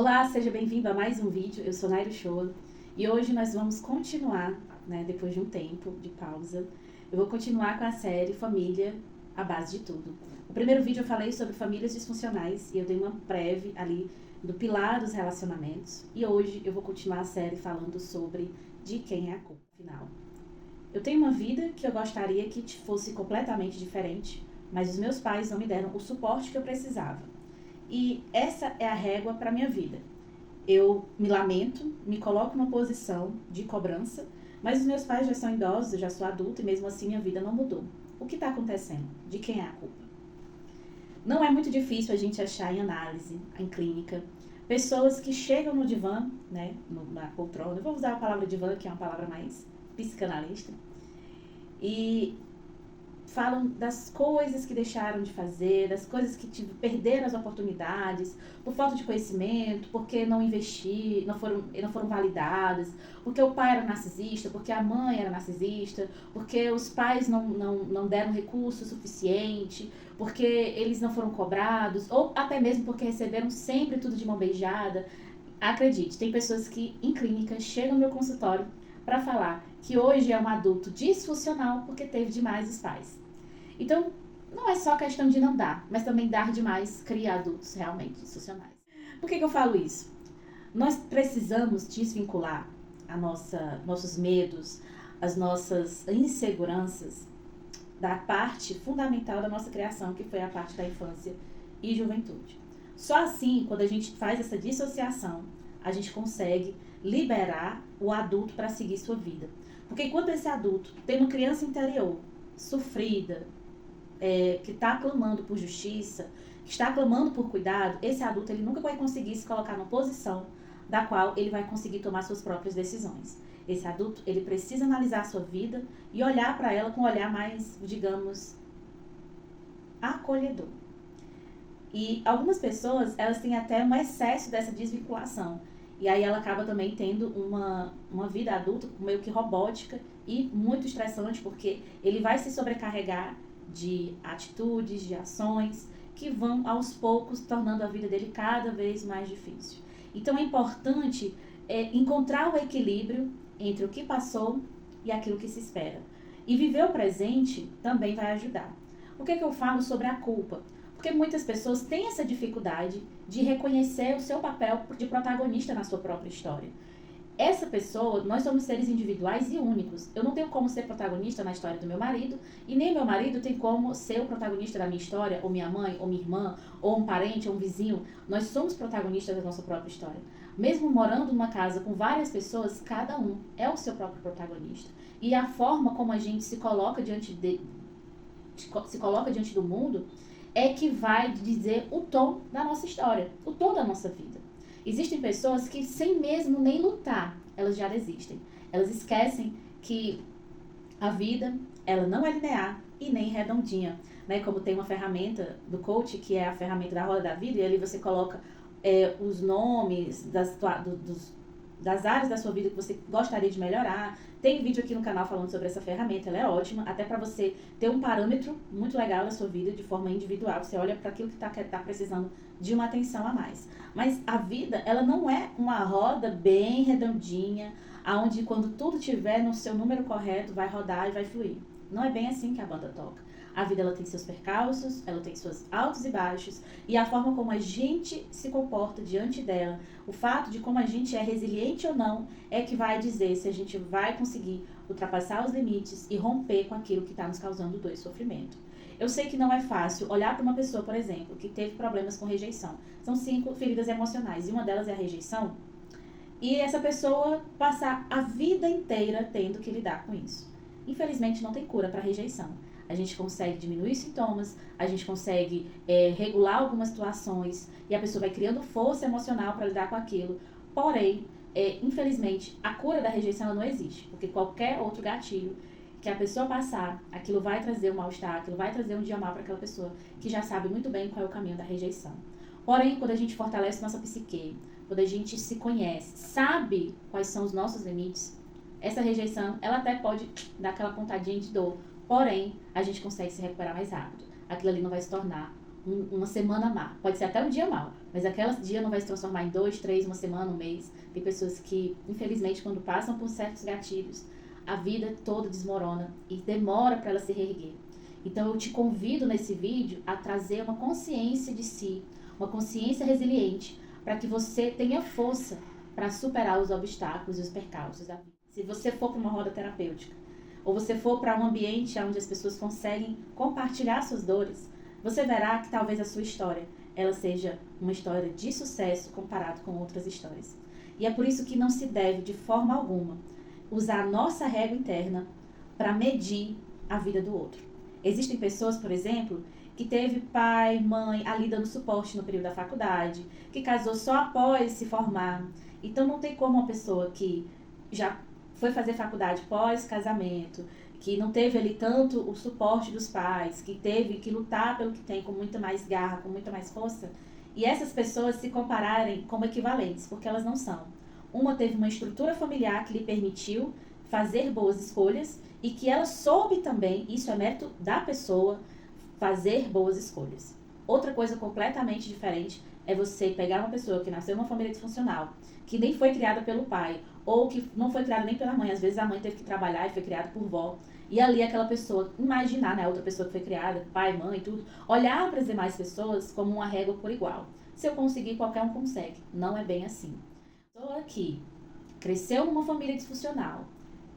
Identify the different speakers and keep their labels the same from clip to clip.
Speaker 1: Olá, seja bem-vindo a mais um vídeo. Eu sou Nairo Shoa e hoje nós vamos continuar, depois de um tempo de pausa, eu vou continuar com a série Família, a base de tudo. No primeiro vídeo eu falei sobre famílias disfuncionais e eu dei uma prévia ali do pilar dos relacionamentos e hoje eu vou continuar a série falando sobre de quem é a culpa. Afinal, eu tenho uma vida que eu gostaria que fosse completamente diferente, mas os meus pais não me deram o suporte que eu precisava. E essa é a régua para a minha vida. Eu me lamento, me coloco numa posição de cobrança, mas os meus pais já são idosos, eu já sou adulta e mesmo assim minha vida não mudou. O que está acontecendo? De quem é a culpa? Não é muito difícil a gente achar em análise, em clínica, pessoas que chegam no divã, na poltrona, eu vou usar a palavra divã, que é uma palavra mais psicanalista, e falam das coisas que deixaram de fazer, das coisas que perderam as oportunidades, por falta de conhecimento, porque não foram validadas, porque o pai era narcisista, porque a mãe era narcisista, porque os pais não deram recurso suficiente, porque eles não foram cobrados, ou até mesmo porque receberam sempre tudo de mão beijada. Acredite, tem pessoas que em clínica chegam no meu consultório para falar que hoje é um adulto disfuncional porque teve demais os pais. Então, não é só questão de não dar, mas também dar demais cria adultos realmente disfuncionais. Por que eu falo isso? Nós precisamos desvincular nossos medos, as nossas inseguranças da parte fundamental da nossa criação, que foi a parte da infância e juventude. Só assim, quando a gente faz essa dissociação, a gente consegue liberar o adulto para seguir sua vida. Porque enquanto esse adulto tem uma criança interior sofrida, que está clamando por justiça, que está clamando por cuidado, esse adulto ele nunca vai conseguir se colocar numa posição da qual ele vai conseguir tomar suas próprias decisões. Esse adulto ele precisa analisar a sua vida e olhar para ela com um olhar mais, digamos, acolhedor. E algumas pessoas, elas têm até um excesso dessa desvinculação. E aí ela acaba também tendo uma vida adulta meio que robótica e muito estressante, porque ele vai se sobrecarregar de atitudes, de ações, que vão aos poucos tornando a vida dele cada vez mais difícil. Então é importante encontrar o equilíbrio entre o que passou e aquilo que se espera. E viver o presente também vai ajudar. Por que eu falo sobre a culpa? Porque muitas pessoas têm essa dificuldade de reconhecer o seu papel de protagonista na sua própria história. Essa pessoa, nós somos seres individuais e únicos. Eu não tenho como ser protagonista na história do meu marido, e nem meu marido tem como ser o protagonista da minha história, ou minha mãe, ou minha irmã, ou um parente, ou um vizinho. Nós somos protagonistas da nossa própria história. Mesmo morando numa casa com várias pessoas, cada um é o seu próprio protagonista. E a forma como a gente se coloca diante do mundo é que vai dizer o tom da nossa história, o tom da nossa vida. Existem pessoas que, sem mesmo nem lutar, elas já desistem. Elas esquecem que a vida, ela não é linear e nem redondinha. Como tem uma ferramenta do coach, que é a ferramenta da roda da vida, e ali você coloca os nomes das áreas da sua vida que você gostaria de melhorar. Tem vídeo aqui no canal falando sobre essa ferramenta, ela é ótima, até para você ter um parâmetro muito legal da sua vida de forma individual. Você olha para aquilo que tá precisando de uma atenção a mais. Mas a vida, ela não é uma roda bem redondinha, aonde quando tudo tiver no seu número correto, vai rodar e vai fluir. Não é bem assim que a banda toca. A vida, ela tem seus percalços, ela tem seus altos e baixos, e a forma como a gente se comporta diante dela, o fato de como a gente é resiliente ou não, é que vai dizer se a gente vai conseguir ultrapassar os limites e romper com aquilo que está nos causando dor e sofrimento. Eu sei que não é fácil olhar para uma pessoa, por exemplo, que teve problemas com rejeição. São 5 feridas emocionais, e uma delas é a rejeição, e essa pessoa passar a vida inteira tendo que lidar com isso. Infelizmente, não tem cura para a rejeição. A gente consegue diminuir os sintomas, a gente consegue regular algumas situações e a pessoa vai criando força emocional para lidar com aquilo. Porém, infelizmente, a cura da rejeição ela não existe, porque qualquer outro gatilho que a pessoa passar, aquilo vai trazer um mal-estar, aquilo vai trazer um dia mal para aquela pessoa que já sabe muito bem qual é o caminho da rejeição. Porém, quando a gente fortalece nossa psique, quando a gente se conhece, sabe quais são os nossos limites, essa rejeição, ela até pode dar aquela pontadinha de dor. Porém, a gente consegue se recuperar mais rápido. Aquilo ali não vai se tornar uma semana má. Pode ser até um dia mau, mas aquele dia não vai se transformar em 2, 3, uma semana, um mês. Tem pessoas que, infelizmente, quando passam por certos gatilhos, a vida toda desmorona e demora para ela se reerguer. Então eu te convido nesse vídeo a trazer uma consciência de si, uma consciência resiliente, para que você tenha força para superar os obstáculos e os percalços da vida. Se você for para uma roda terapêutica, ou você for para um ambiente onde as pessoas conseguem compartilhar suas dores, você verá que talvez a sua história ela seja uma história de sucesso comparado com outras histórias. E é por isso que não se deve, de forma alguma, usar a nossa régua interna para medir a vida do outro. Existem pessoas, por exemplo, que teve pai, mãe ali dando suporte no período da faculdade, que casou só após se formar. Então não tem como uma pessoa que já foi fazer faculdade pós-casamento, que não teve ali tanto o suporte dos pais, que teve que lutar pelo que tem com muita mais garra, com muita mais força, e essas pessoas se compararem como equivalentes, porque elas não são. Uma teve uma estrutura familiar que lhe permitiu fazer boas escolhas e que ela soube também, isso é mérito da pessoa, fazer boas escolhas. Outra coisa completamente diferente é você pegar uma pessoa que nasceu numa família disfuncional, que nem foi criada pelo pai, ou que não foi criada nem pela mãe. Às vezes a mãe teve que trabalhar e foi criada por vó. E ali aquela pessoa, imaginar, né, a outra pessoa que foi criada, pai, mãe, tudo, olhar para as demais pessoas como uma régua por igual. Se eu conseguir, qualquer um consegue. Não é bem assim. Estou aqui, cresceu numa família disfuncional,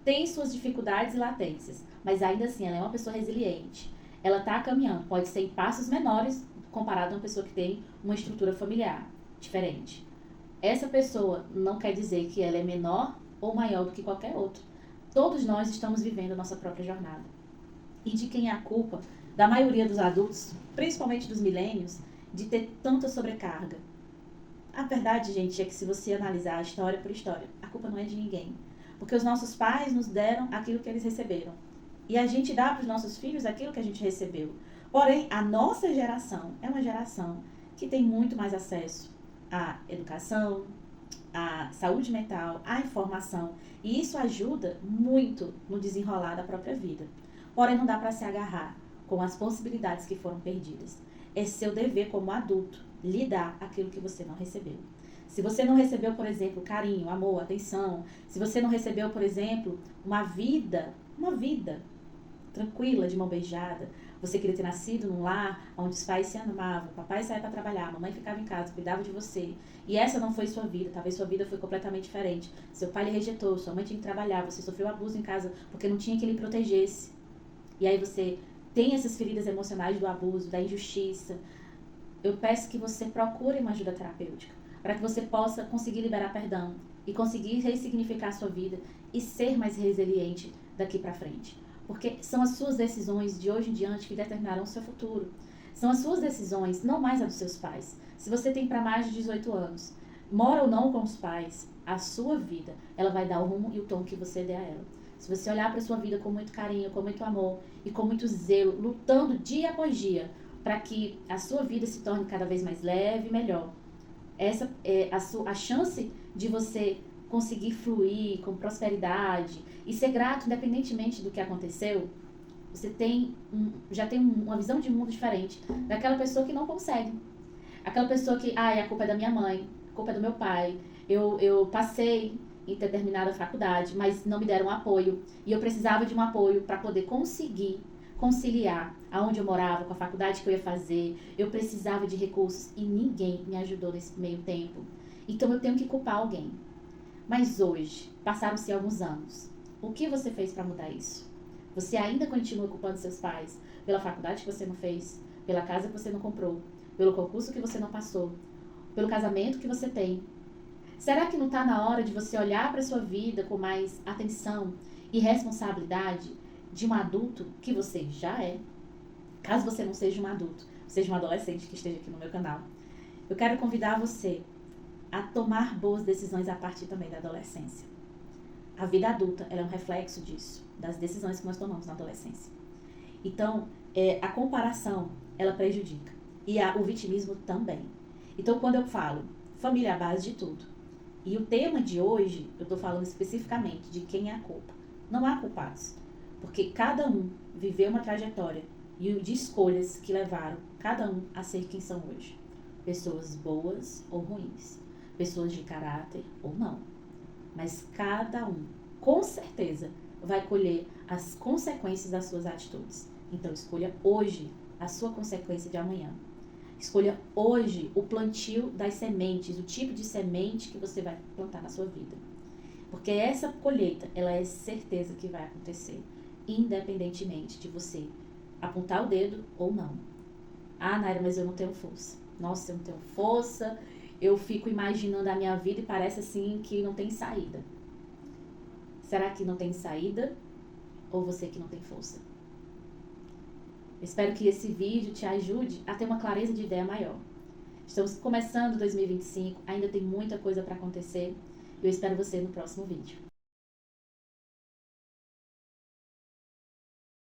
Speaker 1: tem suas dificuldades e latências, mas ainda assim ela é uma pessoa resiliente. Ela está caminhando, pode ser em passos menores comparado a uma pessoa que tem uma estrutura familiar diferente. Essa pessoa não quer dizer que ela é menor ou maior do que qualquer outro. Todos nós estamos vivendo a nossa própria jornada. E de quem é a culpa da maioria dos adultos, principalmente dos milênios, de ter tanta sobrecarga? A verdade, gente, é que se você analisar história por história, a culpa não é de ninguém. Porque os nossos pais nos deram aquilo que eles receberam. E a gente dá para os nossos filhos aquilo que a gente recebeu. Porém, a nossa geração é uma geração que tem muito mais acesso à educação, à saúde mental, à informação. E isso ajuda muito no desenrolar da própria vida. Porém, não dá para se agarrar com as possibilidades que foram perdidas. É seu dever como adulto lidar aquilo que você não recebeu. Se você não recebeu, por exemplo, carinho, amor, atenção, se você não recebeu, por exemplo, uma vida tranquila, de mão beijada, você queria ter nascido num lar onde os pais se amavam, o papai saía para trabalhar, a mamãe ficava em casa, cuidava de você, e essa não foi sua vida, talvez sua vida foi completamente diferente. Seu pai lhe rejeitou, sua mãe tinha que trabalhar, você sofreu abuso em casa porque não tinha quem lhe protegesse. E aí você tem essas feridas emocionais do abuso, da injustiça. Eu peço que você procure uma ajuda terapêutica, para que você possa conseguir liberar perdão e conseguir ressignificar a sua vida e ser mais resiliente daqui para frente. Porque são as suas decisões de hoje em diante que determinarão o seu futuro. São as suas decisões, não mais as dos seus pais. Se você tem para mais de 18 anos, mora ou não com os pais, a sua vida, ela vai dar o rumo e o tom que você der a ela. Se você olhar para a sua vida com muito carinho, com muito amor e com muito zelo, lutando dia após dia para que a sua vida se torne cada vez mais leve e melhor, essa é a chance de você conseguir fluir com prosperidade e ser grato independentemente do que aconteceu. Você já tem uma visão de mundo diferente daquela pessoa que não consegue. Aquela pessoa que, a culpa é da minha mãe, a culpa é do meu pai, eu passei em determinada faculdade, mas não me deram apoio, e eu precisava de um apoio para poder conseguir conciliar aonde eu morava, com a faculdade que eu ia fazer. Eu precisava de recursos e ninguém me ajudou nesse meio tempo. Então eu tenho que culpar alguém. Mas hoje, passaram-se alguns anos. O que você fez para mudar isso? Você ainda continua culpando seus pais pela faculdade que você não fez, pela casa que você não comprou, pelo concurso que você não passou, pelo casamento que você tem? Será que não está na hora de você olhar para a sua vida com mais atenção e responsabilidade de um adulto que você já é? Caso você não seja um adulto, seja um adolescente que esteja aqui no meu canal, eu quero convidar você a tomar boas decisões a partir também da adolescência. A vida adulta ela é um reflexo disso, das decisões que nós tomamos na adolescência. Então, a comparação, ela prejudica. E o vitimismo também. Então, quando eu falo família é a base de tudo, e o tema de hoje, eu estou falando especificamente de quem é a culpa. Não há culpados, porque cada um viveu uma trajetória e de escolhas que levaram cada um a ser quem são hoje. Pessoas boas ou ruins, pessoas de caráter ou não. Mas cada um, com certeza, vai colher as consequências das suas atitudes. Então, escolha hoje a sua consequência de amanhã. Escolha hoje o plantio das sementes, o tipo de semente que você vai plantar na sua vida. Porque essa colheita, ela é certeza que vai acontecer, independentemente de você apontar o dedo ou não. Ah, Naira, mas eu não tenho força. Nossa, eu não tenho força, eu fico imaginando a minha vida e parece assim que não tem saída. Será que não tem saída? Ou você que não tem força? Espero que esse vídeo te ajude a ter uma clareza de ideia maior. Estamos começando 2025, ainda tem muita coisa para acontecer. Eu espero você no próximo vídeo.